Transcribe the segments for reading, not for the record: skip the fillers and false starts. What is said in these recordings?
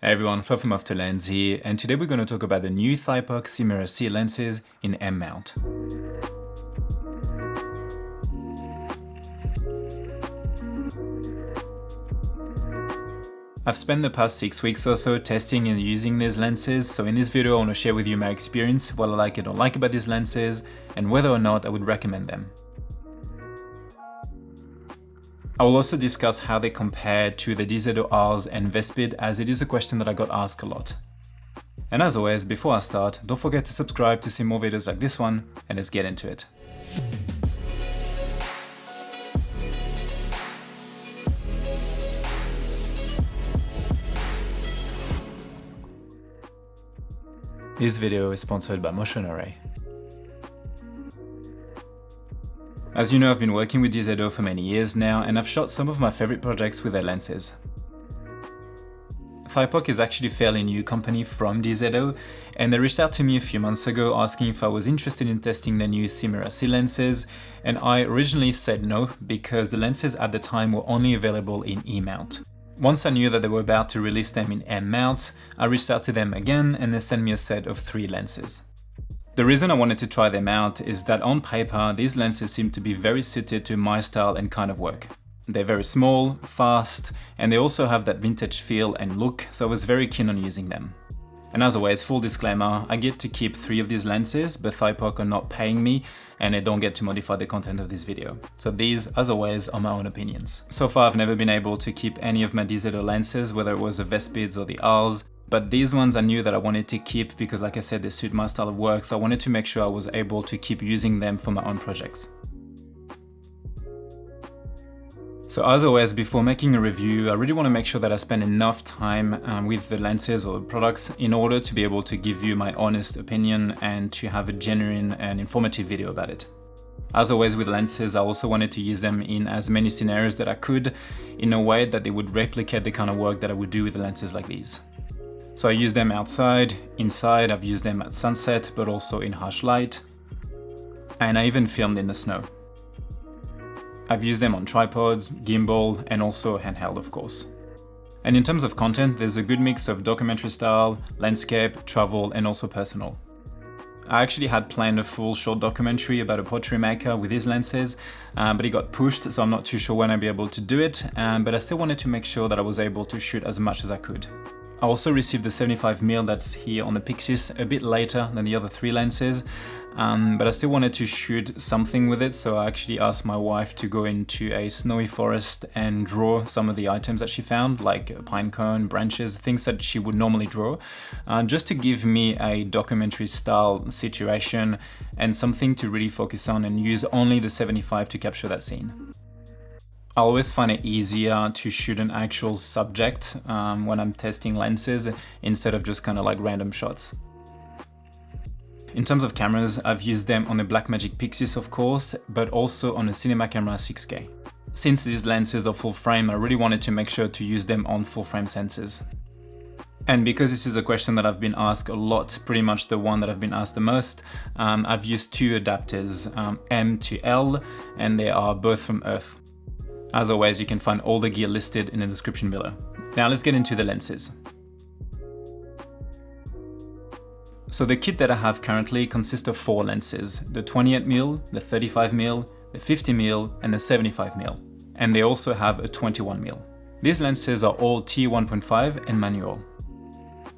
Hey everyone, Phil from OFTWOLANDS here, and today we're going to talk about the new Thypoch Simera-C lenses in M mount. I've spent the past 6 weeks or so testing and using these lenses, so in this video I want to share with you my experience, what I like and don't like about these lenses, and whether or not I would recommend them. I will also discuss how they compare to the DZO Arles and Vespids, as it is a question that I got asked a lot. And as always, before I start, don't forget to subscribe to see more videos like this one, and let's get into it. This video is sponsored by Motion Array. As you know, I've been working with DZO for many years now, and I've shot some of my favorite projects with their lenses. Thypoch is actually a fairly new company from DZO, and they reached out to me a few months ago asking if I was interested in testing their new Simera-C lenses, and I originally said no because the lenses at the time were only available in E mount. Once I knew that they were about to release them in M mount, I reached out to them again and they sent me a set of 3 lenses. The reason I wanted to try them out is that on paper, these lenses seem to be very suited to my style and kind of work. They're very small, fast, and they also have that vintage feel and look, so I was very keen on using them. And as always, full disclaimer, I get to keep 3 of these lenses, but Thypoch are not paying me, and I don't get to modify the content of this video. So these, as always, are my own opinions. So far, I've never been able to keep any of my DZO lenses, whether it was the Vespids or the Arles, but these ones I knew that I wanted to keep because, like I said, they suit my style of work, so I wanted to make sure I was able to keep using them for my own projects. So as always, before making a review, I really want to make sure that I spend enough time with the lenses or the products in order to be able to give you my honest opinion and to have a genuine and informative video about it. As always with lenses, I also wanted to use them in as many scenarios that I could in a way that they would replicate the kind of work that I would do with lenses like these. So I use them outside, inside, I've used them at sunset, but also in harsh light, and I even filmed in the snow. I've used them on tripods, gimbal, and also handheld, of course. And in terms of content, there's a good mix of documentary style, landscape, travel, and also personal. I actually had planned a full short documentary about a pottery maker with these lenses, but it got pushed, so I'm not too sure when I'll be able to do it, but I still wanted to make sure that I was able to shoot as much as I could. I also received the 75mm that's here on the PYXIS a bit later than the other 3 lenses, but I still wanted to shoot something with it, so I actually asked my wife to go into a snowy forest and draw some of the items that she found, like a pine cone, branches, things that she would normally draw, just to give me a documentary style situation and something to really focus on and use only the 75 to capture that scene. I always find it easier to shoot an actual subject when I'm testing lenses instead of just kind of like random shots. In terms of cameras, I've used them on the blackmagic PYXIS of course, but also on a Cine camera 6K. Since these lenses are full frame, I really wanted to make sure to use them on full frame sensors. And because this is a question that I've been asked a lot, pretty much the one that I've been asked the most, I've used 2 adapters, M to L, and they are both from Earth. As always, you can find all the gear listed in the description below. Now let's get into the lenses. So the kit that I have currently consists of 4 lenses, the 28mm, the 35mm, the 50mm, and the 75mm. And they also have a 21mm. These lenses are all T1.5 and manual.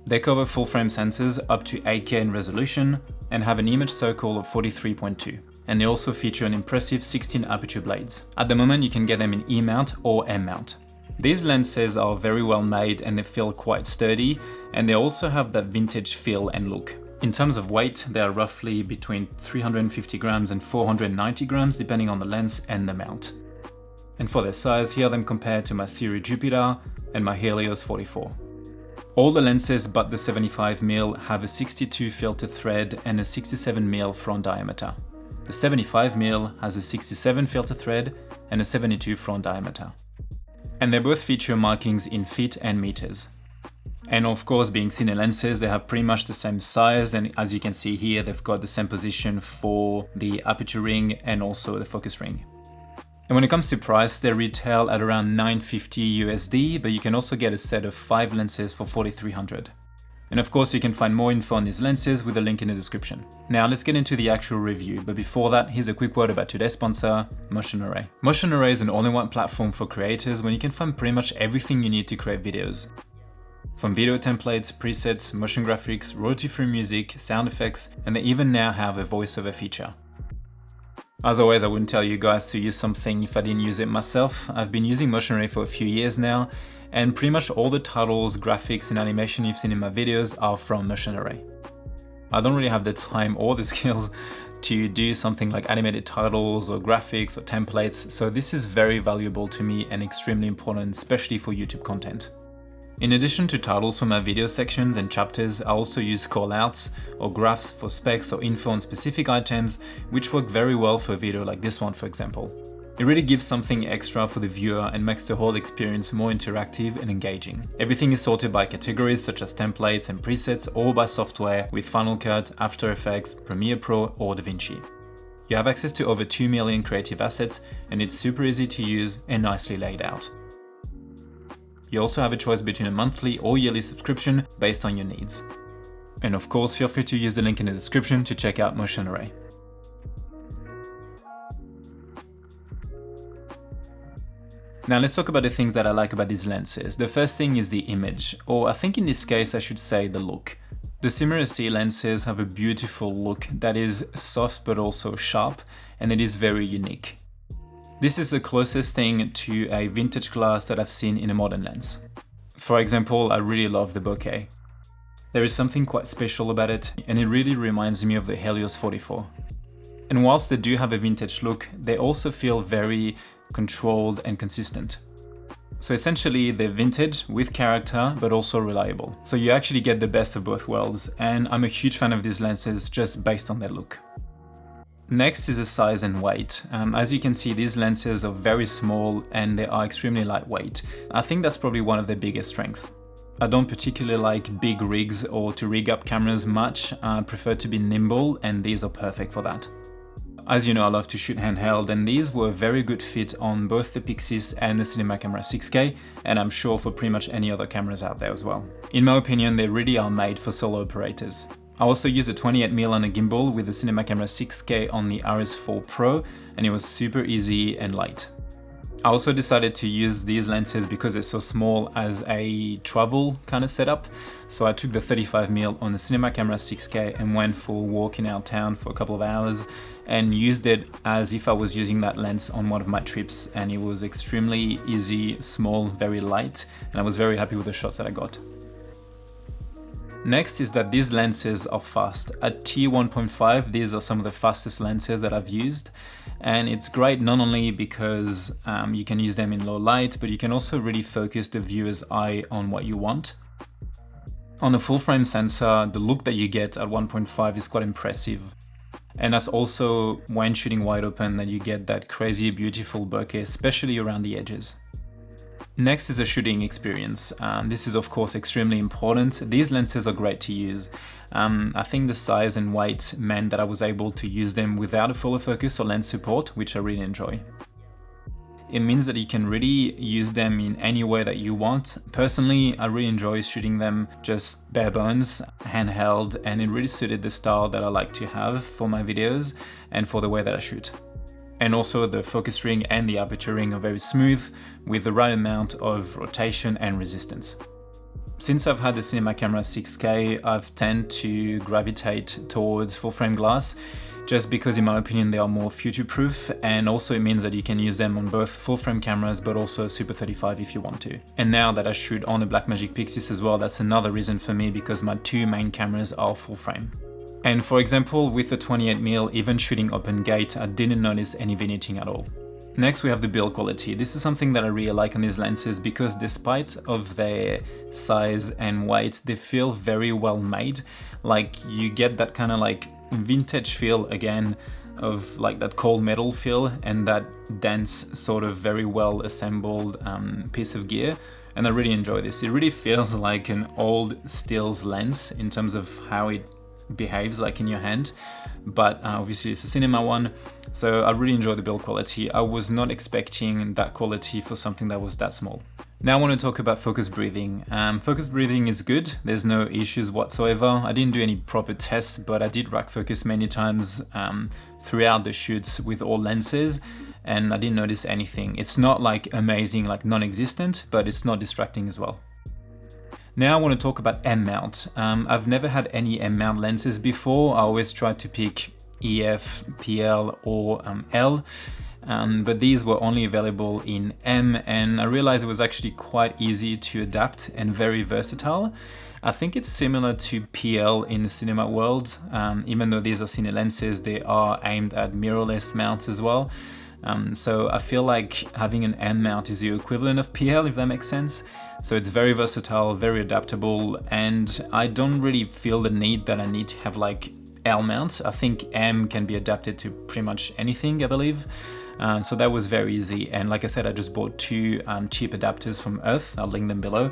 They cover full frame sensors up to 8K in resolution and have an image circle of 43.2. And they also feature an impressive 16 aperture blades. At the moment you can get them in E mount or M mount. These lenses are very well made and they feel quite sturdy, and they also have that vintage feel and look. In terms of weight, they are roughly between 350 grams and 490 grams depending on the lens and the mount. And for their size, here are them compared to my Siri Jupiter and my Helios 44. All the lenses but the 75mm have a 62 filter thread and a 67mm front diameter. The 75mm has a 67 filter thread and a 72 front diameter. And they both feature markings in feet and meters. And of course, being Cine lenses, they have pretty much the same size, and as you can see here, they've got the same position for the aperture ring and also the focus ring. And when it comes to price, they retail at around $950 USD, but you can also get a set of 5 lenses for $4,300. And of course, you can find more info on these lenses with a link in the description. Now let's get into the actual review, but before that, here's a quick word about today's sponsor, Motion Array. Motion Array is an all-in-one platform for creators where you can find pretty much everything you need to create videos. From video templates, presets, motion graphics, royalty-free music, sound effects, and they even now have a voiceover feature. As always, I wouldn't tell you guys to use something if I didn't use it myself. I've been using Motion Array for a few years now, and pretty much all the titles, graphics, and animation you've seen in my videos are from Motion Array. I don't really have the time or the skills to do something like animated titles or graphics or templates, so this is very valuable to me and extremely important, especially for YouTube content. In addition to titles for my video sections and chapters, I also use callouts or graphs for specs or info on specific items, which work very well for a video like this one, for example. It really gives something extra for the viewer and makes the whole experience more interactive and engaging. Everything is sorted by categories such as templates and presets, or by software with Final Cut, After Effects, Premiere Pro, or DaVinci. You have access to over 2 million creative assets, and it's super easy to use and nicely laid out. You also have a choice between a monthly or yearly subscription based on your needs. And of course, feel free to use the link in the description to check out Motion Array. Now let's talk about the things that I like about these lenses. The first thing is the image, or I think in this case I should say the look. The Simera-C lenses have a beautiful look that is soft but also sharp, and it is very unique. This is the closest thing to a vintage glass that I've seen in a modern lens. For example, I really love the bokeh. There is something quite special about it, and it really reminds me of the Helios 44. And whilst they do have a vintage look, they also feel very controlled and consistent. So essentially, they're vintage with character, but also reliable. So you actually get the best of both worlds, and I'm a huge fan of these lenses just based on their look. Next is the size and weight. As you can see, these lenses are very small and they are extremely lightweight. I think that's probably one of their biggest strengths. I don't particularly like big rigs or to rig up cameras much. I prefer to be nimble, and these are perfect for that. As you know, I love to shoot handheld, and these were a very good fit on both the PYXIS and the Cinemasix6K, and I'm sure for pretty much any other cameras out there as well. In my opinion, they really are made for solo operators. I also used a 28mm on a gimbal with the Cinemasix6K on the RS4 Pro, and it was super easy and light. I also decided to use these lenses because they're so small as a travel kind of setup. So I took the 35mm on the Cinemasix6K and went for a walk in our town for a couple of hours and used it as if I was using that lens on one of my trips, and it was extremely easy, small, very light, and I was very happy with the shots that I got. Next is that these lenses are fast. At T1.5, these are some of the fastest lenses that I've used, and it's great not only because you can use them in low light, but you can also really focus the viewer's eye on what you want. On a full frame sensor, the look that you get at 1.5 is quite impressive. And that's also when shooting wide open that you get that crazy beautiful bokeh, especially around the edges. Next is the shooting experience. This is of course extremely important. These lenses are great to use. I think the size and weight meant that I was able to use them without a full focus or lens support, which I really enjoy. It means that you can really use them in any way that you want. Personally, I really enjoy shooting them just bare bones, handheld, and it really suited the style that I like to have for my videos and for the way that I shoot. And also the focus ring and the aperture ring are very smooth with the right amount of rotation and resistance. Since I've had the Cinemasix6K, I've tended to gravitate towards full frame glass just because in my opinion they are more future-proof, and also it means that you can use them on both full frame cameras but also Super 35 if you want to. And now that I shoot on a Blackmagic PYXIS as well, that's another reason for me because my two main cameras are full frame. And for example, with the 28mm, even shooting open gate, I didn't notice any vignetting at all. Next, we have the build quality. This is something that I really like on these lenses because despite of their size and weight, they feel very well made. Like you get that kind of like vintage feel again of like that cold metal feel and that dense sort of very well assembled piece of gear. And I really enjoy this. It really feels like an old stills lens in terms of how it behaves like in your hand, but obviously it's a cinema one, so I really enjoy the build quality. I was not expecting that quality for something that was that small. Now I want to talk about focus breathing. Focus breathing is good, there's no issues whatsoever. I didn't do any proper tests, but I did rack focus many times throughout the shoots with all lenses, and I didn't notice anything. It's not like amazing, like non-existent, but it's not distracting as well. Now I want to talk about M-mount. I've never had any M-mount lenses before. I always try to pick EF, PL or L, but these were only available in M, and I realized it was actually quite easy to adapt and very versatile. I think it's similar to PL in the cinema world. Even though these are Cine lenses, they are aimed at mirrorless mounts as well. So I feel like having an M mount is the equivalent of PL, if that makes sense. So it's very versatile, very adaptable, and I don't really feel the need that I need to have like L mount. I think M can be adapted to pretty much anything, I believe. So that was very easy. And like I said, I just bought two cheap adapters from Earth. I'll link them below.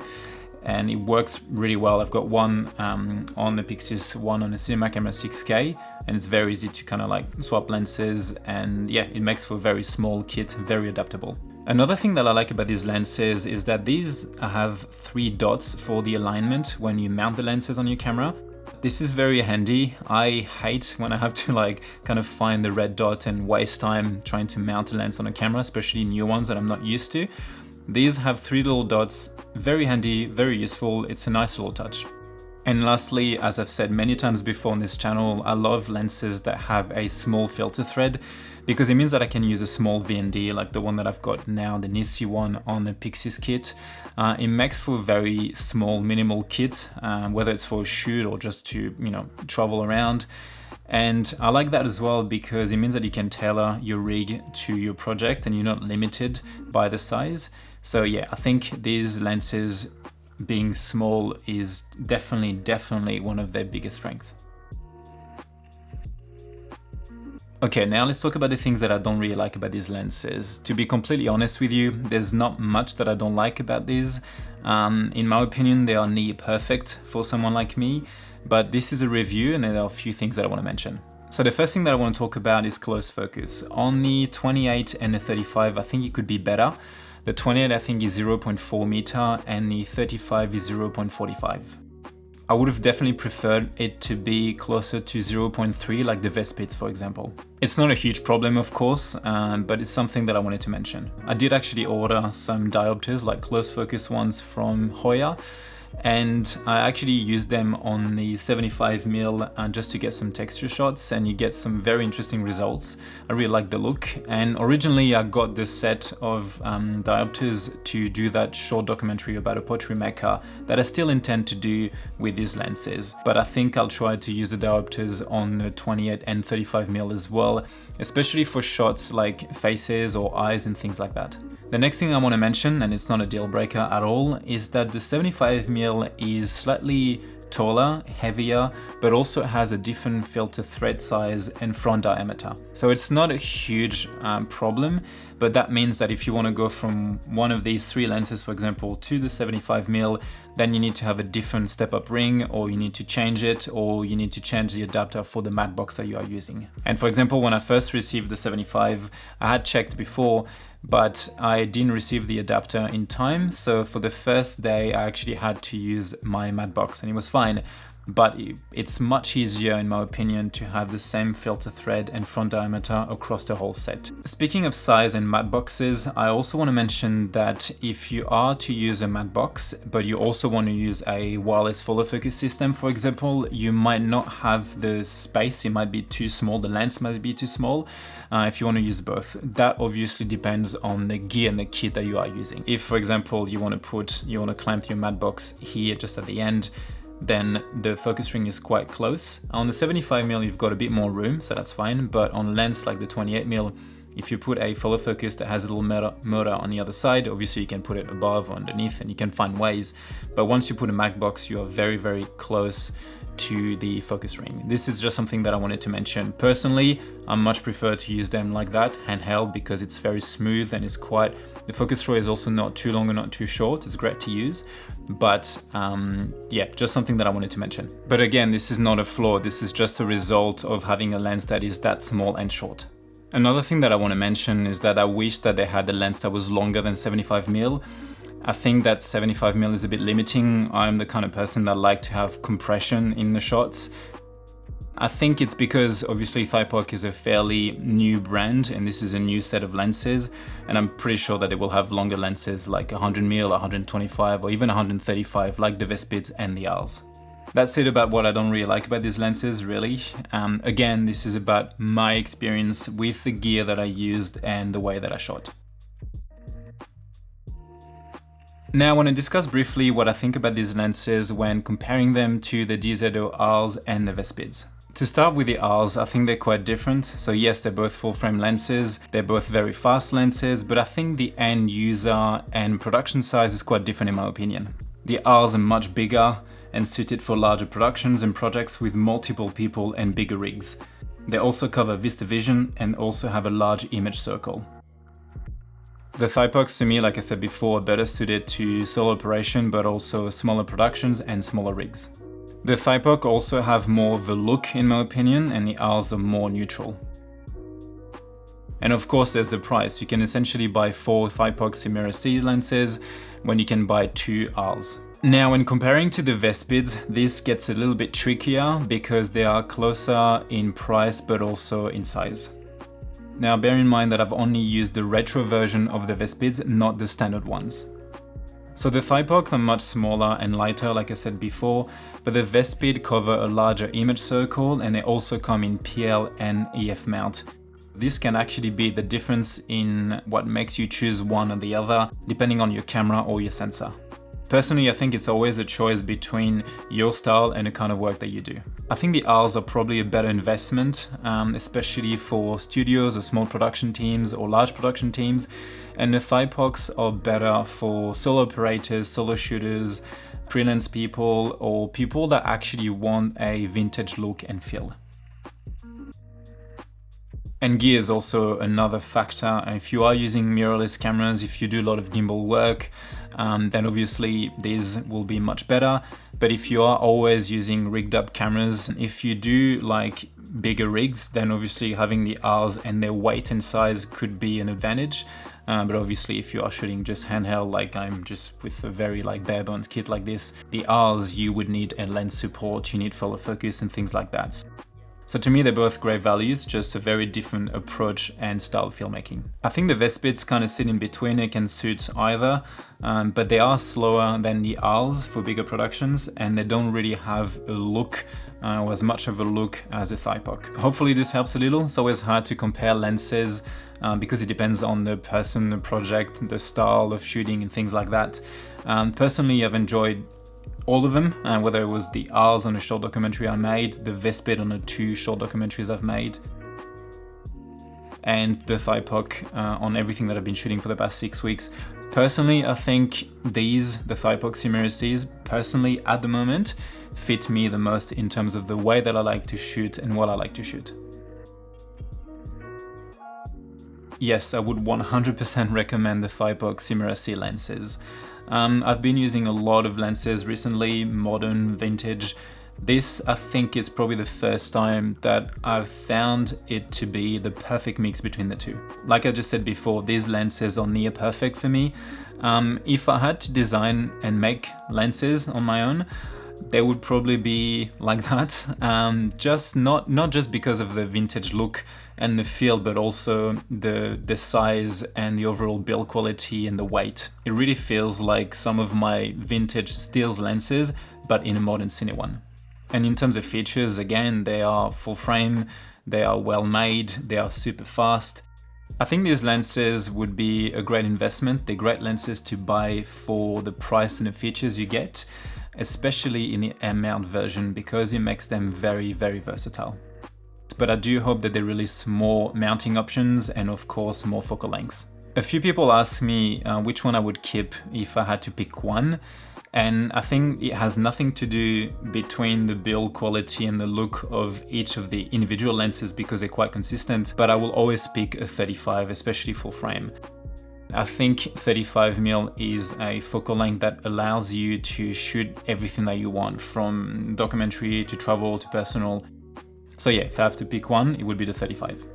And it works really well. I've got one on the PYXIS, one on the Simera-C6K, and it's very easy to kind of like swap lenses, and yeah, it makes for a very small kit, very adaptable. Another thing that I like about these lenses is that these have 3 dots for the alignment when you mount the lenses on your camera. This is very handy. I hate when I have to like kind of find the red dot and waste time trying to mount a lens on a camera, especially new ones that I'm not used to. These have 3 little dots, very handy, very useful. It's a nice little touch. And lastly, as I've said many times before on this channel, I love lenses that have a small filter thread, because it means that I can use a small VND like the one that I've got now, the Nisi one on the PYXIS kit. It makes for a very small, minimal kit, whether it's for a shoot or just to, you know, travel around. And I like that as well because it means that you can tailor your rig to your project and you're not limited by the size. So yeah, I think these lenses being small is definitely one of their biggest strengths. Okay, now let's talk about the things that I don't really like about these lenses. To be completely honest with you, there's not much that I don't like about these. In my opinion, they are near perfect for someone like me, but this is a review and there are a few things that I want to mention. So the first thing that I want to talk about is close focus. On the 28 and the 35, I think it could be better. The 28 I think is 0.4 meter and the 35 is 0.45. I would have definitely preferred it to be closer to 0.3 like the Vespids, for example. It's not a huge problem, of course, but it's something that I wanted to mention. I did actually order some diopters, like close focus ones from Hoya, and I actually used them on the 75mm just to get some texture shots, and you get some very interesting results. I really like the look, and originally I got this set of diopters to do that short documentary about a pottery maker that I still intend to do with these lenses, but I think I'll try to use the diopters on the 28 and 35mm as well, especially for shots like faces or eyes and things like that. The next thing I want to mention, and it's not a deal breaker at all, is that the 75mm is slightly taller, heavier, but also has a different filter thread size and front diameter. So it's not a huge problem, but that means that if you want to go from one of these 3 lenses, for example, to the 75mm, then you need to have a different step-up ring, or you need to change it, or you need to change the adapter for the matte box that you are using. And for example, when I first received the 75, I had checked before, but I didn't receive the adapter in time. So for the first day, I actually had to use my matte box and it was fine. But it's much easier, in my opinion, to have the same filter thread and front diameter across the whole set. Speaking of size and matte boxes, I also want to mention that if you are to use a matte box, but you also want to use a wireless follow focus system, for example, you might not have the space, it might be too small, the lens might be too small if you want to use both. That obviously depends on the gear and the kit that you are using. If, for example, you want to clamp your matte box here just at the end, then the focus ring is quite close. On the 75mm you've got a bit more room, so that's fine, but on a lens like the 28mm If you put a follow focus that has a little motor on the other side, obviously you can put it above or underneath and you can find ways. But once you put a Mac box, you are very, very close to the focus ring. This is just something that I wanted to mention. Personally, I much prefer to use them like that, handheld, because it's very smooth and it's quite, the focus throw is also not too long or not too short. It's great to use. But yeah, just something that I wanted to mention. But again, this is not a flaw. This is just a result of having a lens that is that small and short. Another thing that I want to mention is that I wish that they had a lens that was longer than 75mm. I think that 75mm is a bit limiting. I'm the kind of person that like to have compression in the shots. I think it's because obviously Thypoch is a fairly new brand and this is a new set of lenses, and I'm pretty sure that it will have longer lenses like 100mm, 125 or even 135 like the Vespids and the Arles. That's it about what I don't really like about these lenses, really. Again, this is about my experience with the gear that I used and the way that I shot. Now I want to discuss briefly what I think about these lenses when comparing them to the DZO Arles and the Vespids. To start with the Arles, I think they're quite different. So yes, they're both full frame lenses, they're both very fast lenses, but I think the end user and production size is quite different in my opinion. The Arles are much bigger and suited for larger productions and projects with multiple people and bigger rigs. They also cover VistaVision and also have a large image circle. The Thypochs, to me, like I said before, are better suited to solo operation, but also smaller productions and smaller rigs. The Thypoch also have more of a look, in my opinion, and the Arles are more neutral. And of course, there's the price. You can essentially buy 4 Thypoch Simera-C lenses when you can buy 2 Arles. Now, when comparing to the Vespids, this gets a little bit trickier because they are closer in price, but also in size. Now bear in mind that I've only used the retro version of the Vespids, not the standard ones. So the Thypoch are much smaller and lighter, like I said before, but the Vespid cover a larger image circle and they also come in PL and EF mount. This can actually be the difference in what makes you choose one or the other, depending on your camera or your sensor. Personally, I think it's always a choice between your style and the kind of work that you do. I think the Arles are probably a better investment, especially for studios or small production teams or large production teams, and the Thypochs are better for solo operators, solo shooters, freelance people, or people that actually want a vintage look and feel. And gear is also another factor. If you are using mirrorless cameras, if you do a lot of gimbal work, then obviously these will be much better. But if you are always using rigged up cameras, if you do like bigger rigs, then obviously having the Arles and their weight and size could be an advantage. But obviously if you are shooting just handheld, like I'm just with a very like bare bones kit like this, the Arles, you would need a lens support, you need follow focus and things like that. So to me, they're both great values, just a very different approach and style of filmmaking. I think the Vespids kind of sit in between, it can suit either, but they are slower than the Arles for bigger productions and they don't really have a look or as much of a look as a Thypoch. Hopefully this helps a little. It's always hard to compare lenses because it depends on the person, the project, the style of shooting and things like that. Personally, I've enjoyed all of them, whether it was the Arles on a short documentary I made, the Vespid on the 2 short documentaries I've made, and the Thypoch on everything that I've been shooting for the past 6 weeks. Personally, I think the Thypoch Simera-Cs, personally at the moment, fit me the most in terms of the way that I like to shoot and what I like to shoot. Yes, I would 100% recommend the Thypoch Simera-C lenses. I've been using a lot of lenses recently, modern, vintage. This, I think it's probably the first time that I've found it to be the perfect mix between the two. Like I just said before, these lenses are near perfect for me. If I had to design and make lenses on my own, they would probably be like that. Just not just because of the vintage look and the feel, but also the size and the overall build quality and the weight. It really feels like some of my vintage stills lenses, but in a modern Cine one. And in terms of features, again, they are full frame, they are well made, they are super fast. I think these lenses would be a great investment. They're great lenses to buy for the price and the features you get, especially in the M mount version, because it makes them very, very versatile. but I do hope that they release more mounting options and of course more focal lengths. A few people ask me which one I would keep if I had to pick one, and I think it has nothing to do between the build quality and the look of each of the individual lenses because they're quite consistent, but I will always pick a 35, especially full frame. I think 35mm is a focal length that allows you to shoot everything that you want, from documentary to travel to personal. So yeah, if I have to pick one, it would be the 35.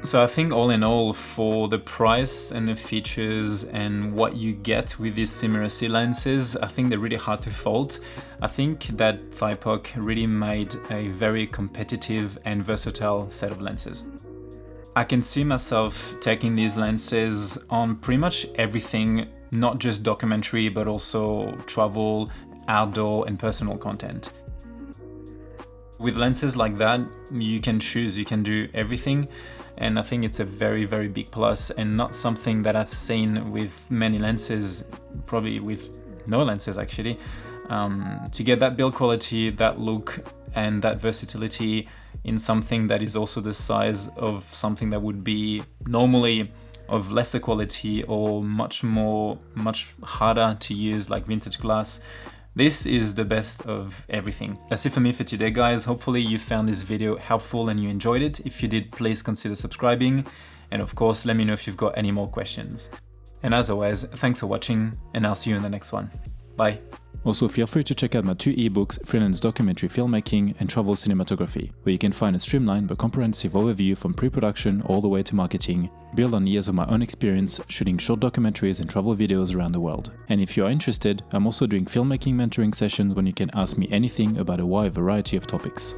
So I think all in all, for the price and the features and what you get with these Simera-C lenses, I think they're really hard to fault. I think that Thypoch really made a very competitive and versatile set of lenses. I can see myself taking these lenses on pretty much everything, not just documentary, but also travel, outdoor and personal content. With lenses like that, you can choose, you can do everything. And I think it's a very, very big plus, and not something that I've seen with many lenses, probably with no lenses actually. To get that build quality, that look and that versatility in something that is also the size of something that would be normally of lesser quality or much harder to use, like vintage glass. This is the best of everything. That's it for me for today, guys. Hopefully you found this video helpful and you enjoyed it. If you did, please consider subscribing. And of course, let me know if you've got any more questions. And as always, thanks for watching, and I'll see you in the next one. Bye. Also, feel free to check out my 2 ebooks, Freelance Documentary Filmmaking and Travel Cinematography, where you can find a streamlined but comprehensive overview from pre-production all the way to marketing, built on years of my own experience shooting short documentaries and travel videos around the world. And if you are interested, I'm also doing filmmaking mentoring sessions when you can ask me anything about a wide variety of topics.